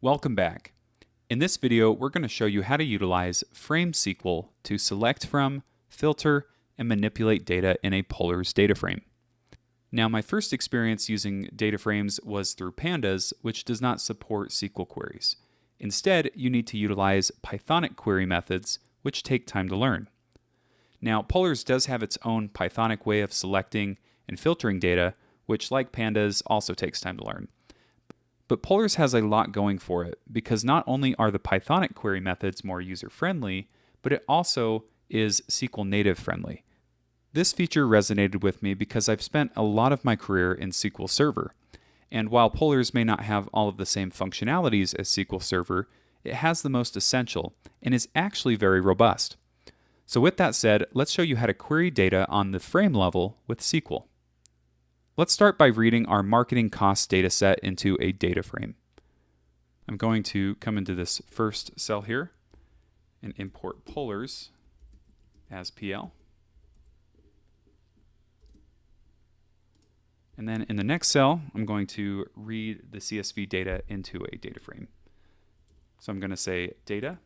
Welcome back. In this video, we're going to show you how to utilize Frame SQL to select from, filter, and manipulate data in a Polars DataFrame. Now, my first experience using DataFrames was through Pandas, which does not support SQL queries. Instead, you need to utilize Pythonic query methods, which take time to learn. Now, Polars does have its own Pythonic way of selecting and filtering data, which, like Pandas, also takes time to learn. But Polars has a lot going for it because not only are the Pythonic query methods more user-friendly, but it also is SQL native friendly. This feature resonated with me because I've spent a lot of my career in SQL Server. And while Polars may not have all of the same functionalities as SQL Server, it has the most essential and is actually very robust. So with that said, let's show you how to query data on the frame level with SQL. Let's start by reading our marketing costs data set into a data frame. I'm going to come into this first cell here and import Polars as PL. And then in the next cell, I'm going to read the CSV data into a data frame. So I'm going to say data,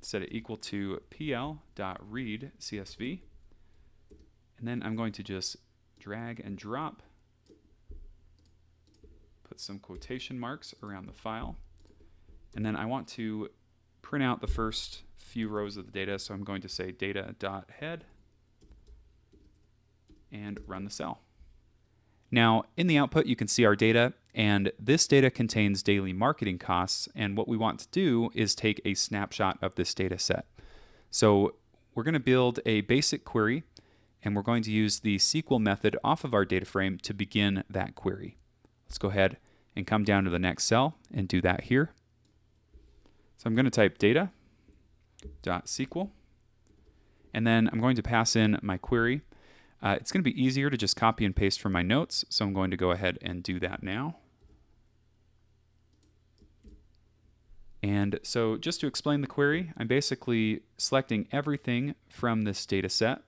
set it equal to pl.read CSV. And then I'm going to just drag and drop, put some quotation marks around the file. And then I want to print out the first few rows of the data. So I'm going to say data.head and run the cell. Now, in the output, you can see our data, and this data contains daily marketing costs, and what we want to do is take a snapshot of this data set. So we're going to build a basic query, and we're going to use the SQL method off of our data frame to begin that query. Let's go ahead and come down to the next cell and do that here. So I'm going to type data.sql, and then I'm going to pass in my query. It's going to be easier to just copy and paste from my notes, so I'm going to go ahead and do that now. And so just to explain the query, I'm basically selecting everything from this data set,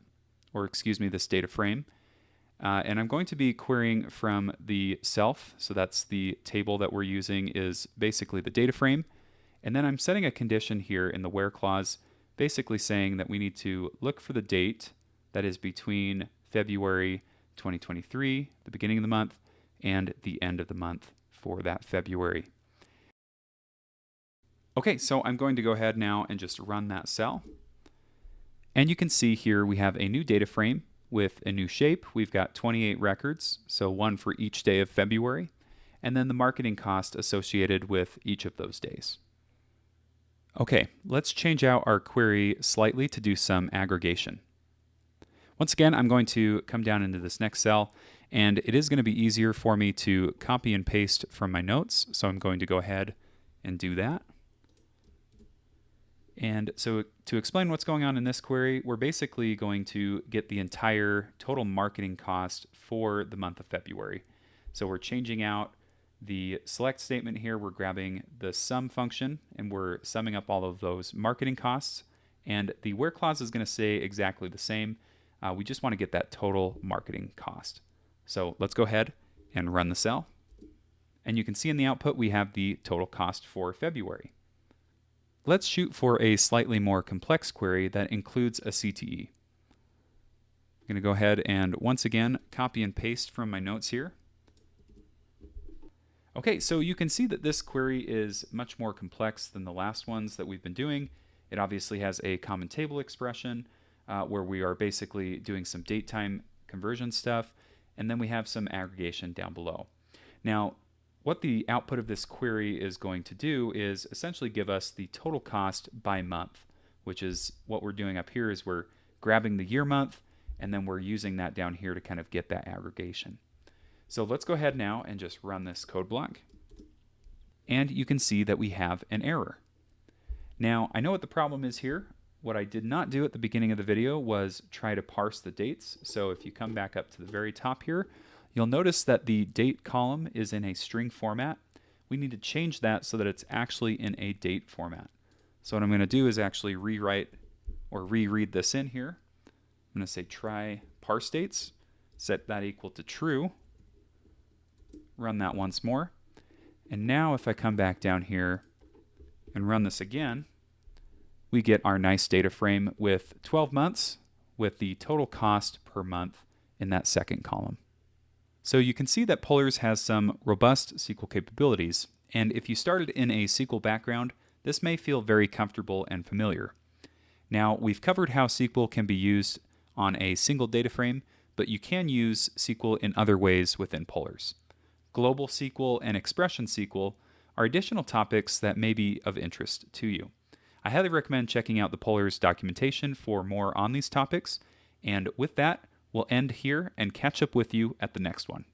or excuse me, this data frame, and I'm going to be querying from the self, so that's the table that we're using is basically the data frame, and then I'm setting a condition here in the where clause, basically saying that we need to look for the date that is between February 2023, the beginning of the month, and the end of the month for that February. Okay, so I'm going to go ahead now and just run that cell. And you can see here we have a new data frame with a new shape. We've got 28 records, so one for each day of February, and then the marketing cost associated with each of those days. Okay, let's change out our query slightly to do some aggregation. Once again, I'm going to come down into this next cell, and it is going to be easier for me to copy and paste from my notes, so I'm going to go ahead and do that. And so to explain what's going on in this query, we're basically going to get the entire total marketing cost for the month of February. So we're changing out the select statement here, we're grabbing the sum function, and we're summing up all of those marketing costs, and the where clause is going to say exactly the same. We just want to get that total marketing cost. So let's go ahead and run the cell. And you can see in the output we have the total cost for February. Let's shoot for a slightly more complex query that includes a CTE. I'm going to go ahead and once again copy and paste from my notes here. Okay, so you can see that this query is much more complex than the last ones that we've been doing. It obviously has a common table expression, where we are basically doing some date time conversion stuff, and then we have some aggregation down below. Now, what the output of this query is going to do is essentially give us the total cost by month, which is what we're doing up here is we're grabbing the year month, and then we're using that down here to kind of get that aggregation. So let's go ahead now and just run this code block. And you can see that we have an error. Now, I know what the problem is here. What I did not do at the beginning of the video was try to parse the dates. So if you come back up to the very top here, you'll notice that the date column is in a string format. We need to change that so that it's actually in a date format. So what I'm going to do is actually rewrite or reread this in here. I'm going to say try parse dates, set that equal to true, run that once more. And now if I come back down here, and run this again, we get our nice data frame with 12 months with the total cost per month in that second column. So you can see that Polars has some robust SQL capabilities, and if you started in a SQL background, this may feel very comfortable and familiar. Now, we've covered how SQL can be used on a single data frame, but you can use SQL in other ways within Polars. Global SQL and Expression SQL are additional topics that may be of interest to you. I highly recommend checking out the Polars documentation for more on these topics, and with that, we'll end here and catch up with you at the next one.